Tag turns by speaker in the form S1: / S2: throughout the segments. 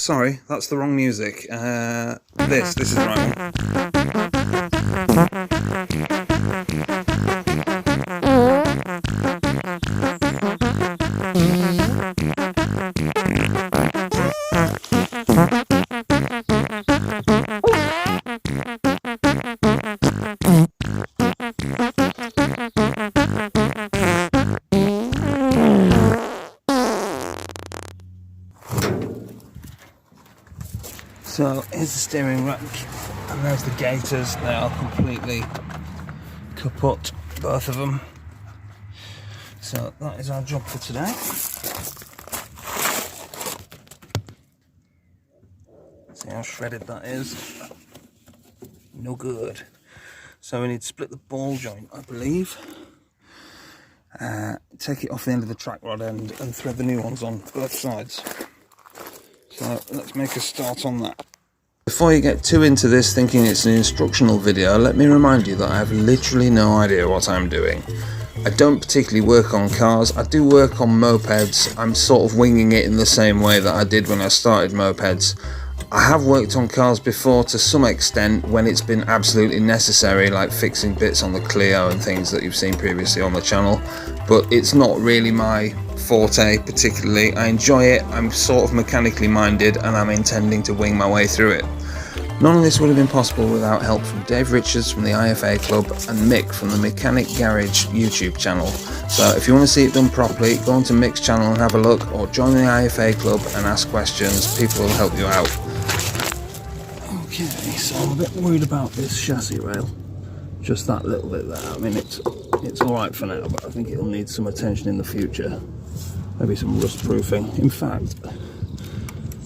S1: sorry, that's the wrong music. This is the right one. So here's the steering rack, and there's the gaiters. They are completely kaput, both of them. So that is our job for today. See how shredded that is? No good. So we need to split the ball joint, I believe. Take it off the end of the track rod end and thread the new ones on both sides. So let's make a start on that. Before you get too into this thinking it's an instructional video, let me remind you that I have literally no idea what I'm doing. I don't particularly work on cars. I do work on mopeds. I'm sort of winging it in the same way that I did when I started mopeds. I have worked on cars before to some extent when it's been absolutely necessary, like fixing bits on the Clio and things that you've seen previously on the channel, but it's not really my forte particularly. I enjoy it, I'm sort of mechanically minded, and I'm intending to wing my way through it. None of this would have been possible without help from Dave Richards from the IFA Club and Mick from the Mickhanic Garage YouTube channel. So if you want to see it done properly, go onto Mick's channel and have a look, or join the IFA Club and ask questions. People will help you out. Okay, so I'm a bit worried about this chassis rail. Just that little bit there. I mean, it's alright for now, but I think it'll need some attention in the future. Maybe some rust proofing. In fact,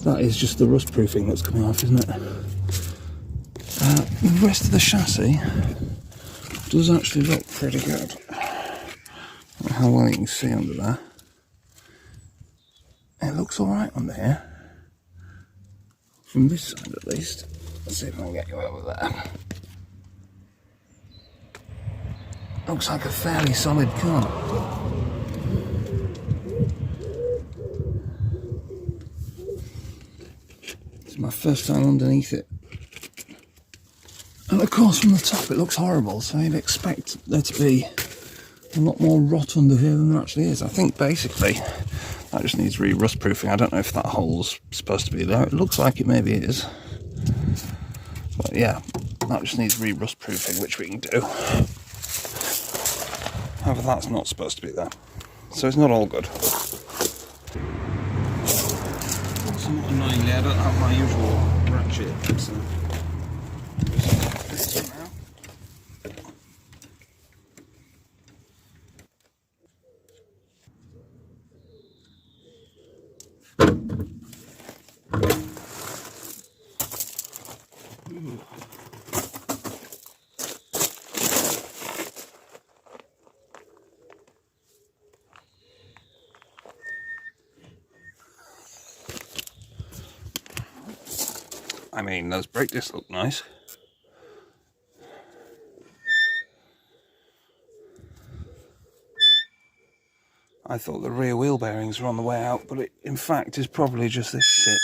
S1: that is just the rust proofing that's coming off, isn't it? The rest of the chassis does actually look pretty good. I don't know how well you can see under there. It looks alright under here. From this side at least. Let's see if I can get you over there. Looks like a fairly solid car. It's my first time underneath it. And of course from the top it looks horrible, so you'd expect there to be a lot more rot under here than there actually is. I think basically that just needs re-rust proofing. I don't know if that hole's supposed to be there. It looks like it maybe is. But yeah, that just needs re-rust proofing, which we can do. However, that's not supposed to be there. So it's not all good. Somewhat annoyingly, I don't have my usual ratchet, so this one now. I mean, those brake discs look nice. I thought the rear wheel bearings were on the way out, but it in fact is probably just this shit.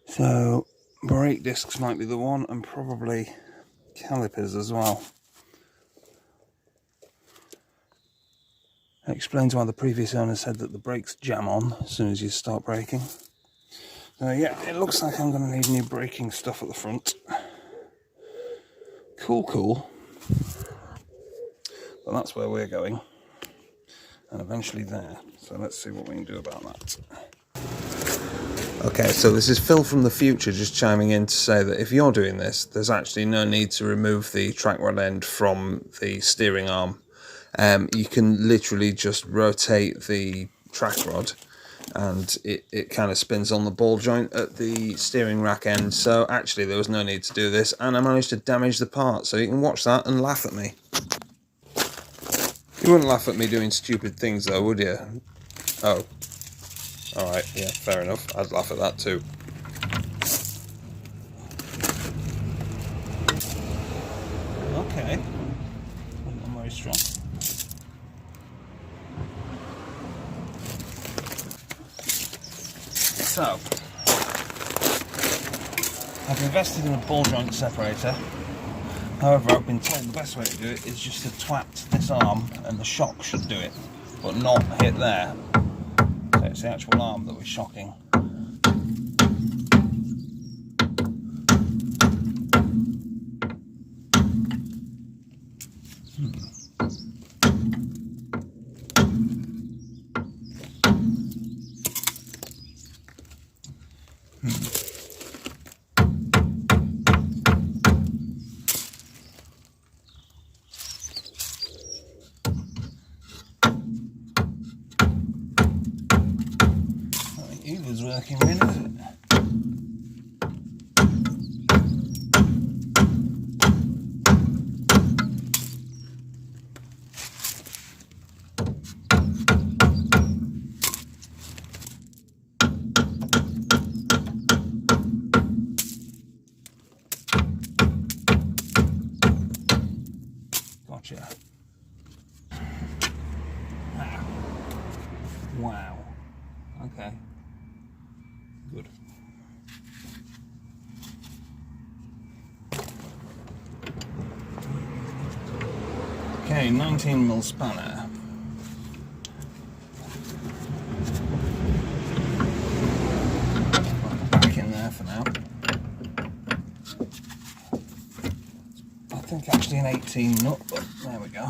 S1: So brake discs might be the one, and probably calipers as well. That explains why the previous owner said that the brakes jam on as soon as you start braking. So yeah, it looks like I'm going to need new braking stuff at the front. Cool. But that's where we're going. And eventually there. So let's see what we can do about that. Okay, so this is Phil from the future just chiming in to say that if you're doing this, there's actually no need to remove the track rod end from the steering arm. You can literally just rotate the track rod and it kind of spins on the ball joint at the steering rack end. So actually there was no need to do this, and I managed to damage the part. So you can watch that and laugh at me. You wouldn't laugh at me doing stupid things though, would you? Oh. Alright, yeah, fair enough. I'd laugh at that too. Okay. I'm very strong. so I've invested in a ball joint separator. However, I've been told the best way to do it is just to twat this arm, and the shock should do it, but not hit there. So it's the actual arm that we're shocking. Either's working really, is it? Gotcha. Ah. Wow. Okay. Good. Okay, 19mm spanner. Back in there for now. I think actually an 18 nut, but there we go.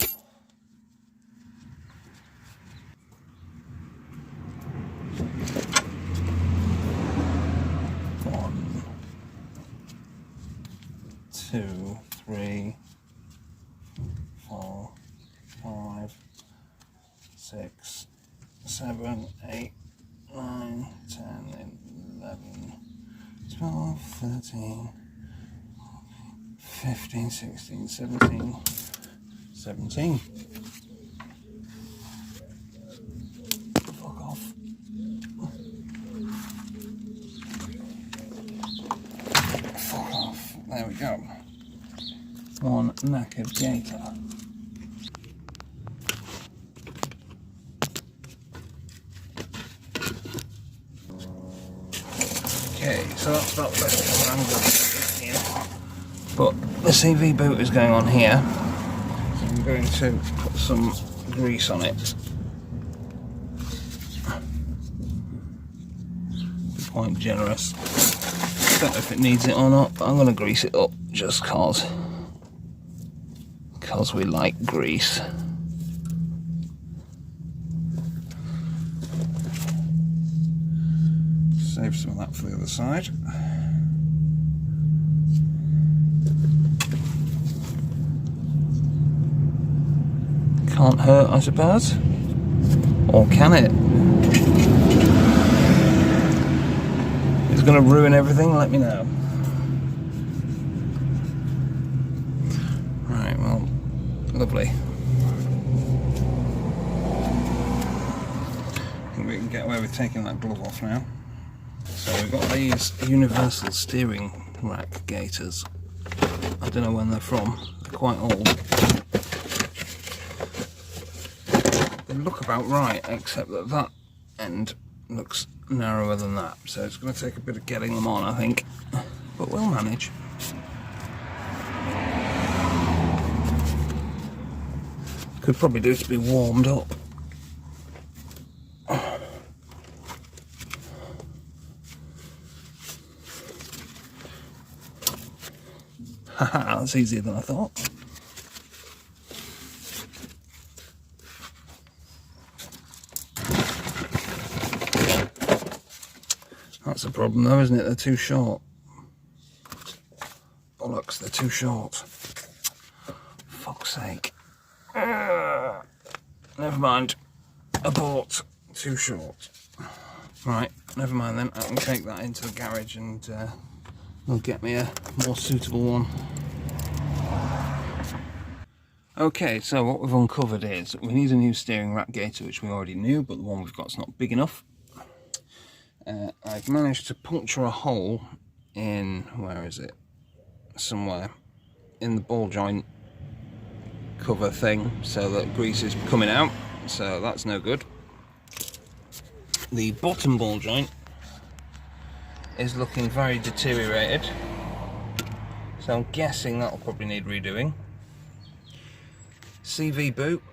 S1: Two, three, 4, 5, 6, 7, 8, 9, 10, 11, 12, 13, 15, 16, 17, 17. Fuck off. Fuck off. There we go. One knackered gator. Okay, so that's about the best I'm going to here. But the CV boot is going on here, so I'm going to put some grease on it. Be quite generous. Don't know if it needs it or not, but I'm going to grease it up just cause we like grease. Save some of that for the other side. Can't hurt, I suppose. Or can it? It's going to ruin everything, let me know. Right, well, lovely. I think we can get away with taking that glove off now. So we've got these universal steering rack gaiters. I don't know when they're from, they're quite old. They look about right, except that that end looks narrower than that. So it's going to take a bit of getting them on, I think. But we'll manage. Could probably do to be warmed up. Haha, that's easier than I thought. That's a problem though, isn't it? They're too short. Bollocks, they're too short. Fuck's sake. Never mind. Abort. Too short. Right, never mind then. I can take that into the garage and they'll get me a more suitable one. Okay, so what we've uncovered is we need a new steering rack gaiter, which we already knew, but the one we've got is not big enough. I've managed to puncture a hole in, where is it? Somewhere in the ball joint cover thing, so that grease is coming out, so that's no good. The bottom ball joint is looking very deteriorated, so I'm guessing that'll probably need redoing. CV boot,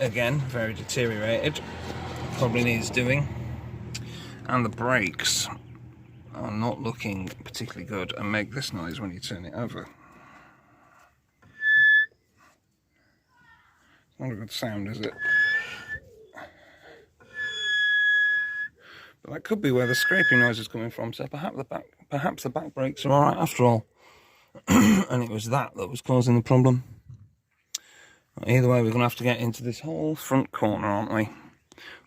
S1: again, very deteriorated, probably needs doing. And the brakes are not looking particularly good and make this noise when you turn it over. Not a good sound, is it? But that could be where the scraping noise is coming from, so perhaps the back brakes are alright after all. And it was that was causing the problem. Either way, we're going to have to get into this whole front corner, aren't we?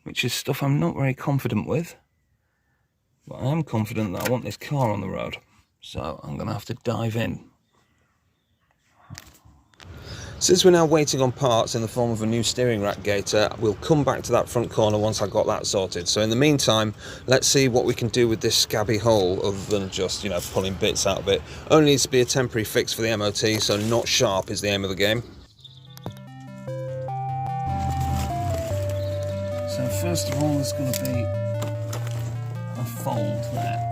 S1: Which is stuff I'm not very confident with. But I am confident that I want this car on the road. So I'm going to have to dive in. Since we're now waiting on parts in the form of a new steering rack gaiter, we'll come back to that front corner once I've got that sorted. So in the meantime, let's see what we can do with this scabby hole other than just, you know, pulling bits out of it. Only needs to be a temporary fix for the MOT, so not sharp is the aim of the game. So first of all, there's going to be a fold there.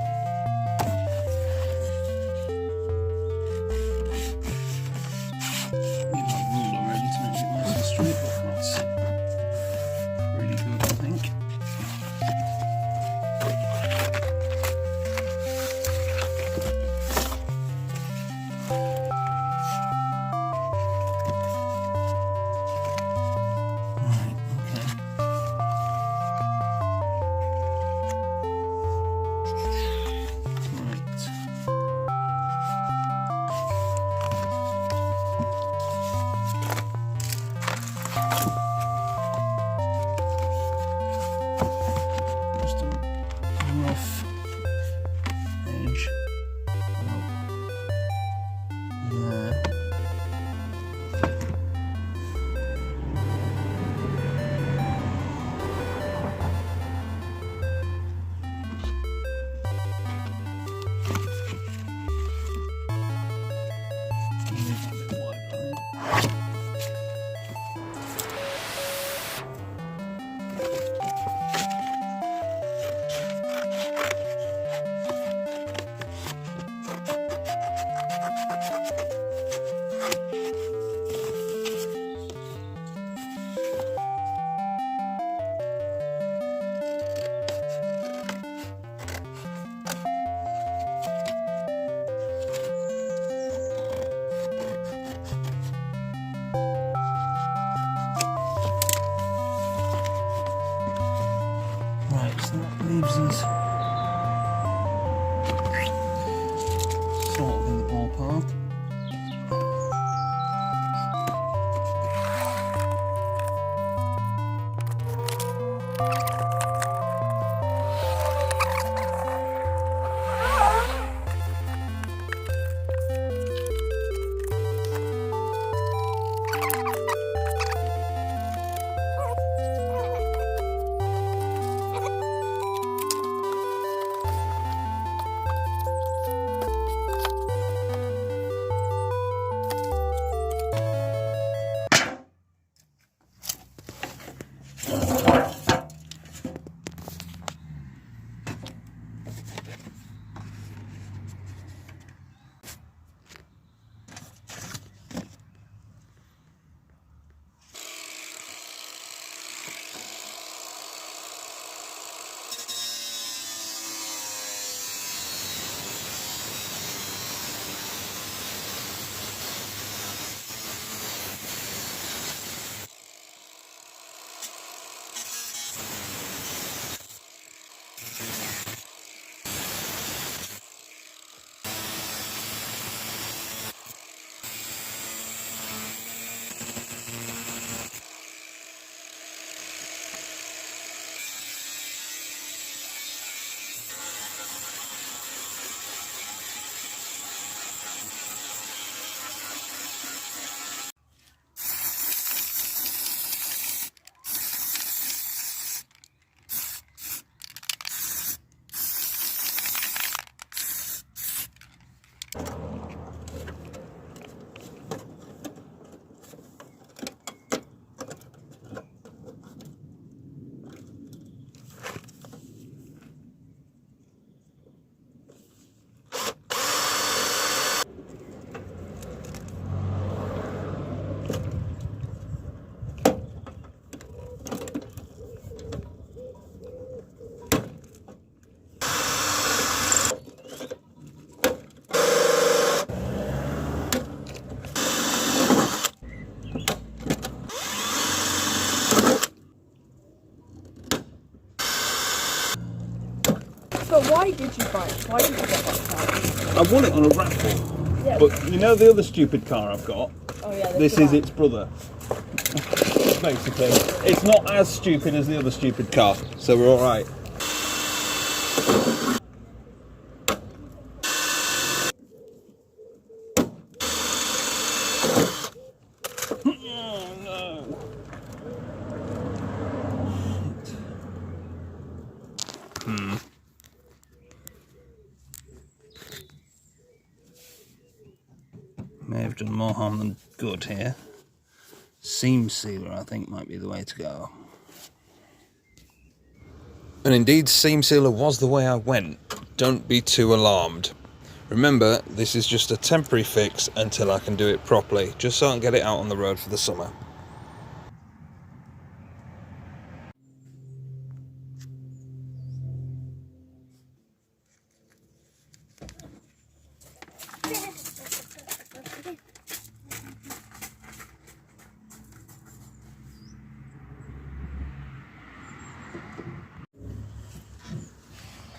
S2: Why did you buy it? Why did you get that car?
S1: I won it on a raffle.
S2: Yeah.
S1: But you know the other stupid car I've got?
S2: Oh yeah.
S1: This is its brother. Basically, it's not as stupid as the other stupid car, so we're all right. Oh no! May have done more harm than good here. Seam sealer, I think, might be the way to go. And indeed, seam sealer was the way I went. Don't be too alarmed. Remember, this is just a temporary fix until I can do it properly, just so I can get it out on the road for the summer.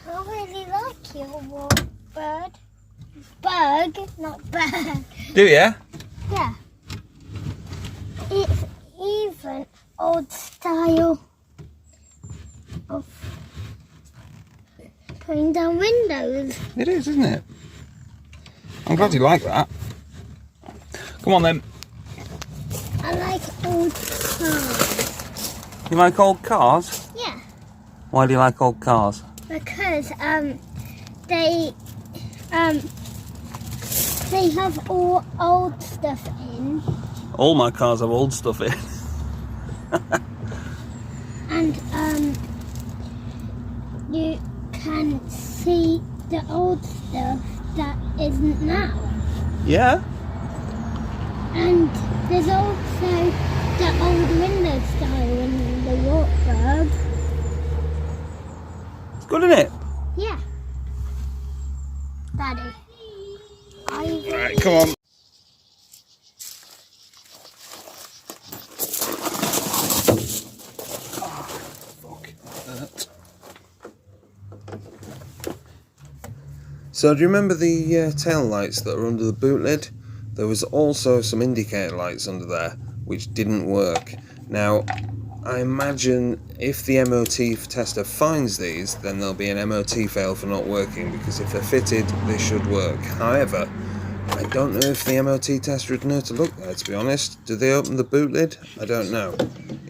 S3: I really like your Wartburg. Bug, not bird.
S1: Do ya?
S3: Yeah. It's even old style of putting down windows.
S1: It is, isn't it? I'm glad you like that. Come on then.
S3: I like old cars.
S1: You like old cars?
S3: Yeah.
S1: Why do you like old cars?
S3: Because they have all old stuff in.
S1: All my cars have old stuff in.
S3: And you can see the old stuff that isn't now.
S1: Yeah?
S3: And there's also the old window style in the Wartburg.
S1: It's good, isn't it?
S3: Yeah. Daddy.
S1: Right, come on. So do you remember the tail lights that are under the boot lid? There was also some indicator lights under there which didn't work. Now I imagine if the MOT tester finds these, then there'll be an MOT fail for not working, because if they're fitted they should work. However, I don't know if the MOT tester would know to look there, to be honest. Do they open the boot lid? I don't know.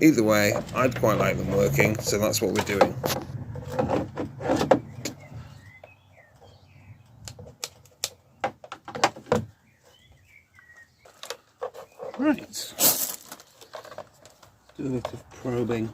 S1: Either way, I'd quite like them working, so that's what we're doing. Right, do a bit of probing.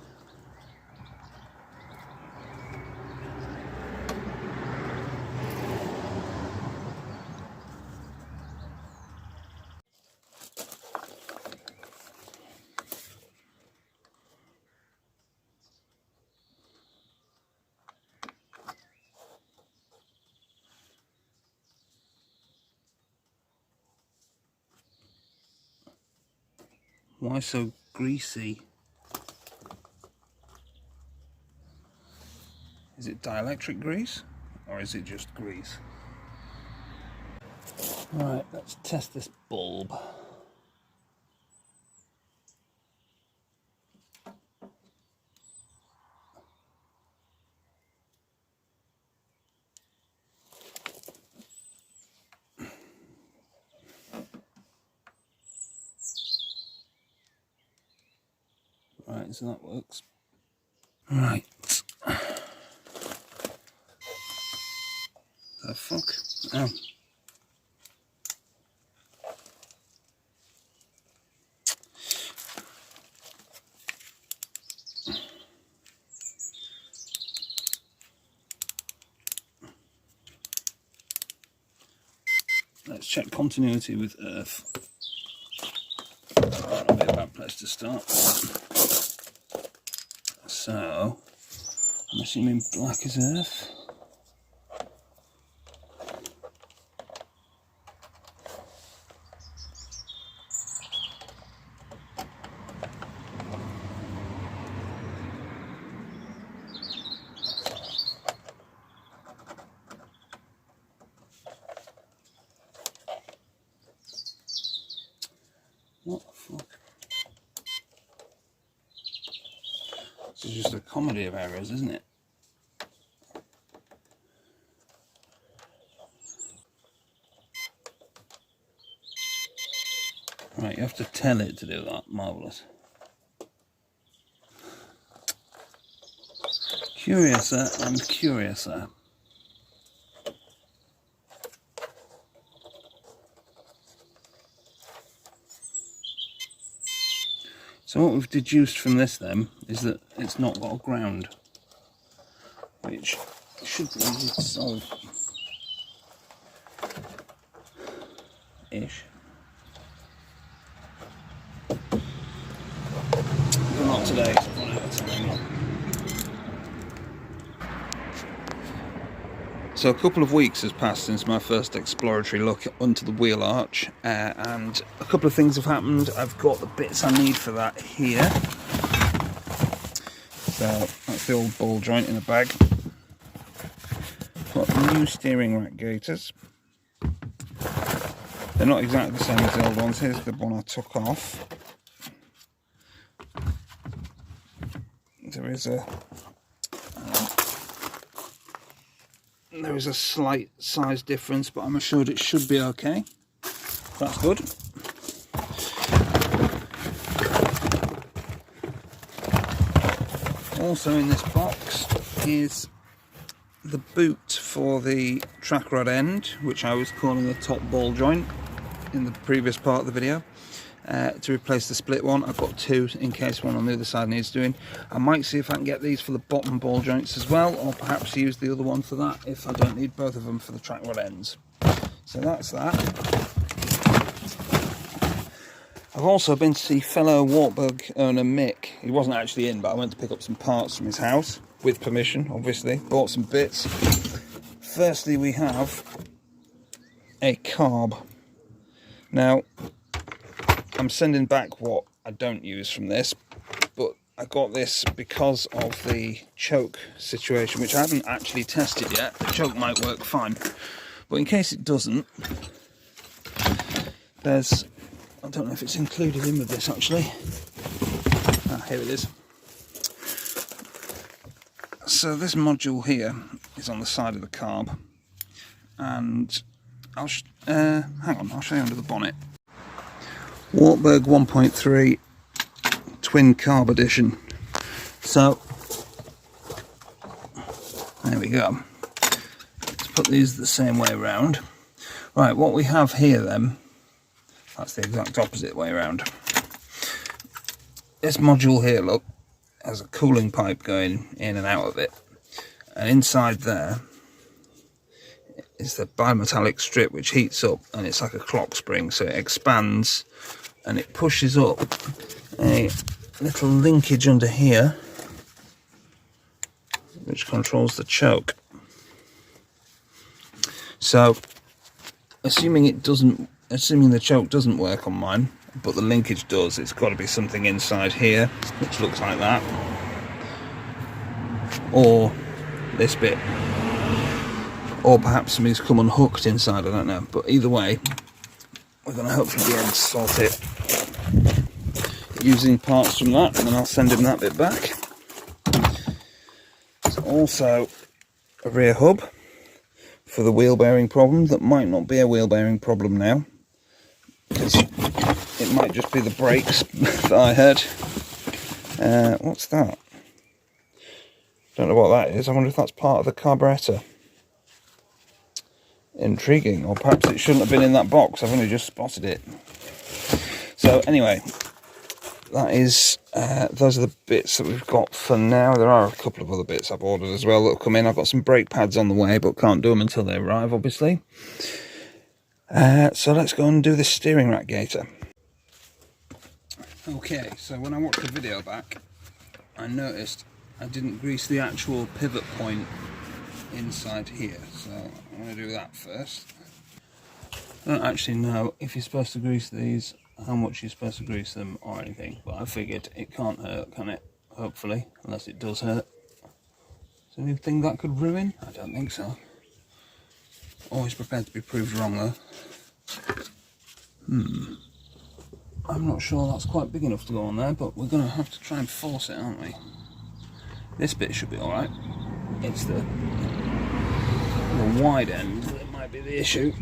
S1: Why so greasy? Is it dielectric grease, or is it just grease? Right, let's test this bulb. Right, so that works. Right. The fuck? Oh. Let's check continuity with earth. That'll be a bad place to start. So, I'm assuming black is earth. What the fuck? This is just a comedy of errors, isn't it? Right, you have to tell it to do that. Marvellous. Curiouser and curiouser. So what we've deduced from this then is that it's not got a ground, which should be easy to solve. Ish. But not today, it's not out of time. So a couple of weeks has passed since my first exploratory look onto the wheel arch, and a couple of things have happened. I've got the bits I need for that here. So that's the old ball joint in a bag. Got new steering rack gaiters. They're not exactly the same as the old ones. Here's the one I took off. There is a slight size difference, but I'm assured it should be okay. That's good. Also in this box is the boot for the track rod end, which I was calling a top ball joint in the previous part of the video. To replace the split one, I've got two in case one on the other side needs doing. I might see if I can get these for the bottom ball joints as well, or perhaps use the other one for that if I don't need both of them for the track rod ends. So that's that. I've also been to see fellow Wartburg owner Mick. He wasn't actually in, but I went to pick up some parts from his house, with permission obviously, bought some bits. Firstly we have a carb. Now I'm sending back what I don't use from this, but I got this because of the choke situation, which I haven't actually tested yet. The choke might work fine, but in case it doesn't, there's, I don't know if it's included in with this actually. Ah, here it is. So this module here is on the side of the carb, and hang on, I'll show you under the bonnet. Wartburg 1.3 twin carb edition. So there we go. Let's put these the same way around. Right, what we have here then, that's the exact opposite way around. This module here, look, has a cooling pipe going in and out of it, and inside there is the bimetallic strip which heats up, and it's like a clock spring, so it expands and it pushes up a little linkage under here which controls the choke. So assuming the choke doesn't work on mine, but the linkage does, it's got to be something inside here which looks like that, or this bit, or perhaps something's come unhooked inside, I don't know. But either way, we're going to hopefully be able to sort it using parts from that, and then I'll send him that bit back. There's also a rear hub for the wheel bearing problem that might not be a wheel bearing problem now, because it might just be the brakes that I heard. What's that? Don't know what that is. I wonder if that's part of the carburetor. Intriguing, or perhaps it shouldn't have been in that box. I've only just spotted it. So anyway, that is those are the bits that we've got for now. There are a couple of other bits I've ordered as well that'll come in. I've got some brake pads on the way, but can't do them until they arrive, obviously. So let's go and do this steering rack gaiter. Okay, so when I watched the video back, I noticed I didn't grease the actual pivot point inside here, so I'm going to do that first. I don't actually know if you're supposed to grease these, how much you're supposed to grease them or anything, but I figured it can't hurt, can it? Hopefully, unless it does hurt. Is there anything that could ruin? I don't think so. Always prepared to be proved wrong though. I'm not sure that's quite big enough to go on there, but we're going to have to try and force it, aren't we? This bit should be alright. It's the wide end that might be the issue.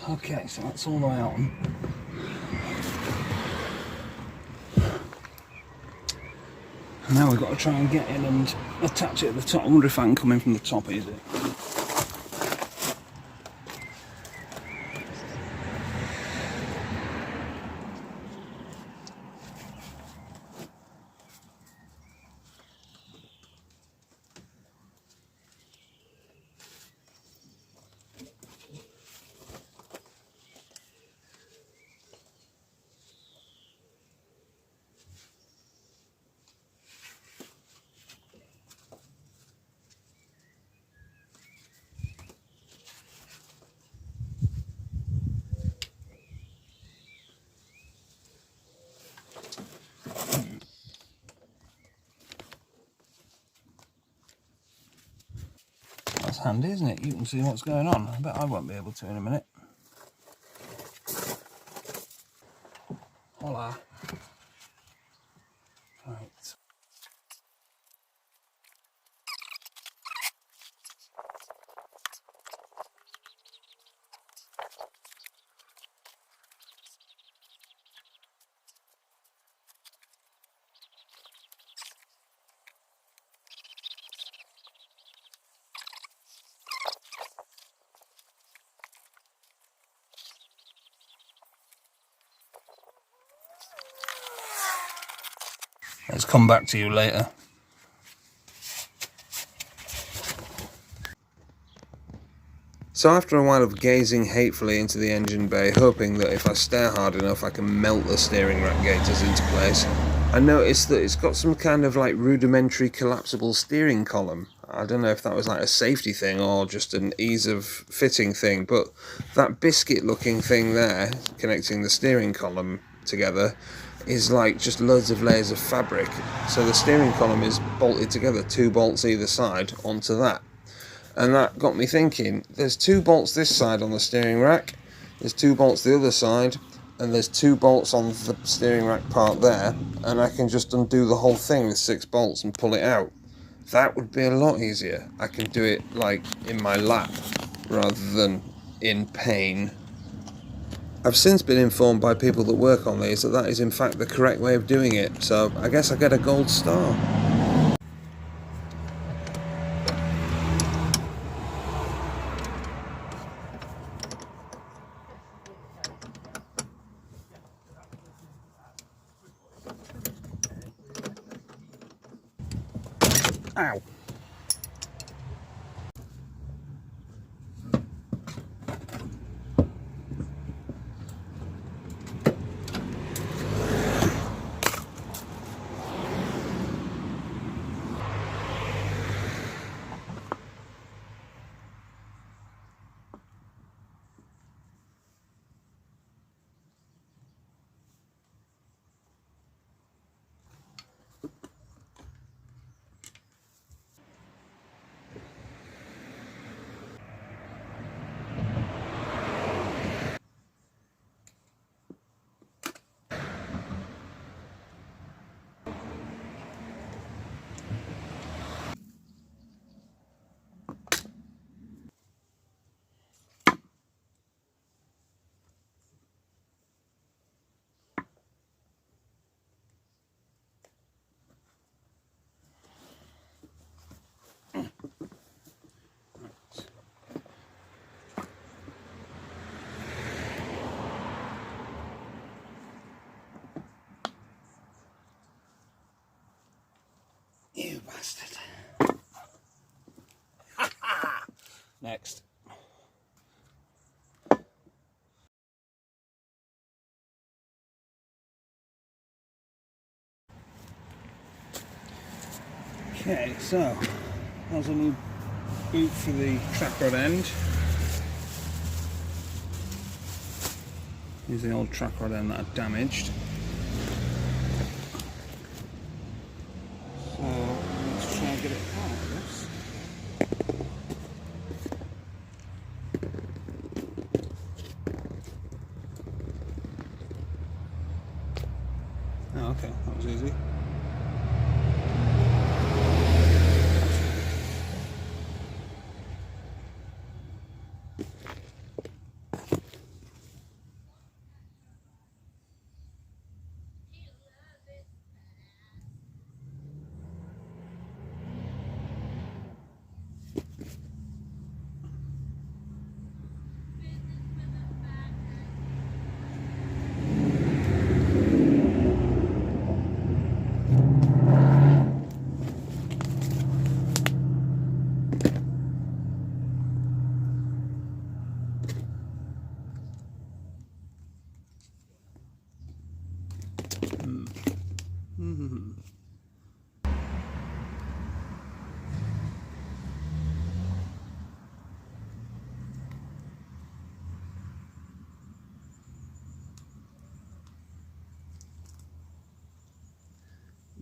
S1: Okay, so that's all the way on. And now we've got to try and get in and attach it at the top. I wonder if I can come in from the top easy. That's handy, isn't it? You can see what's going on. I bet I won't be able to in a minute. Hola. Right. Let's come back to you later. So after a while of gazing hatefully into the engine bay, hoping that if I stare hard enough I can melt the steering rack gaiters into place, I noticed that it's got some kind of like rudimentary collapsible steering column. I don't know if that was like a safety thing or just an ease of fitting thing, but that biscuit looking thing there, connecting the steering column together, is like just loads of layers of fabric. So the steering column is bolted together, 2 bolts either side onto that. And that got me thinking, there's 2 bolts this side on the steering rack, there's 2 bolts the other side, and there's 2 bolts on the steering rack part there, and I can just undo the whole thing with 6 bolts and pull it out. That would be a lot easier. I can do it like in my lap rather than in pain. I've since been informed by people that work on these that that is in fact the correct way of doing it, so I guess I get a gold star. Ow. You bastard. Next. Okay, so there's a new boot for the track rod end. Here's the old track rod end that I damaged. So let's try and get it out of this. Oh, okay, that was easy.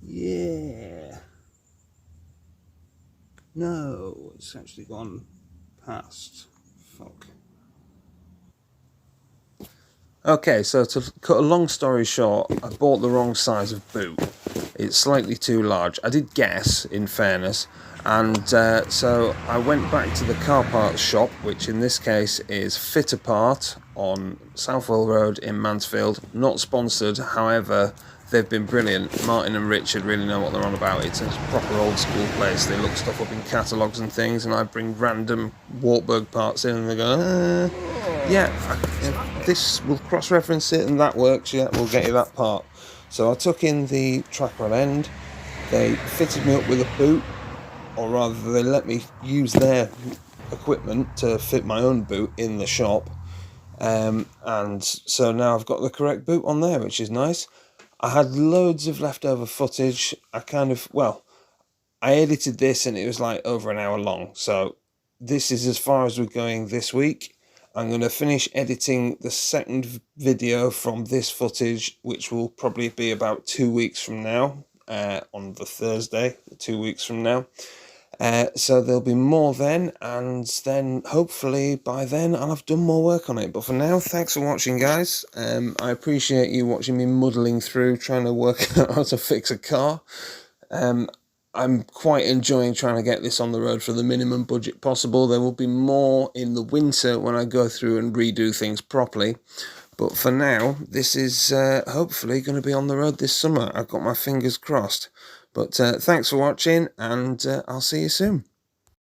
S1: Yeah. No, it's actually gone past. Fuck. Okay, so to cut a long story short, I bought the wrong size of boot. It's slightly too large. I did guess, in fairness, and so I went back to the car parts shop, which in this case is Fittapart on Southwell Road in Mansfield. Not sponsored, however, they've been brilliant. Martin and Richard really know what they're on about. It's a proper old school place. They look stuff up in catalogues and things, and I bring random Wartburg parts in, and they go, yeah, this will cross-reference it, and that works. Yeah, we'll get you that part. So I took in the track rod end. They fitted me up with a boot, or rather, they let me use their equipment to fit my own boot in the shop. And so now I've got the correct boot on there, which is nice. I had loads of leftover footage. I edited this and it was like over an hour long. So this is as far as we're going this week. I'm going to finish editing the second video from this footage, which will probably be about 2 weeks from now, on the Thursday, 2 weeks from now. So there'll be more then, and then hopefully by then I'll have done more work on it. But for now, thanks for watching, guys. I appreciate you watching me muddling through trying to work out how to fix a car. I'm quite enjoying trying to get this on the road for the minimum budget possible. There will be more in the winter when I go through and redo things properly. But for now, this is hopefully going to be on the road this summer. I've got my fingers crossed. But thanks for watching, and I'll see you soon.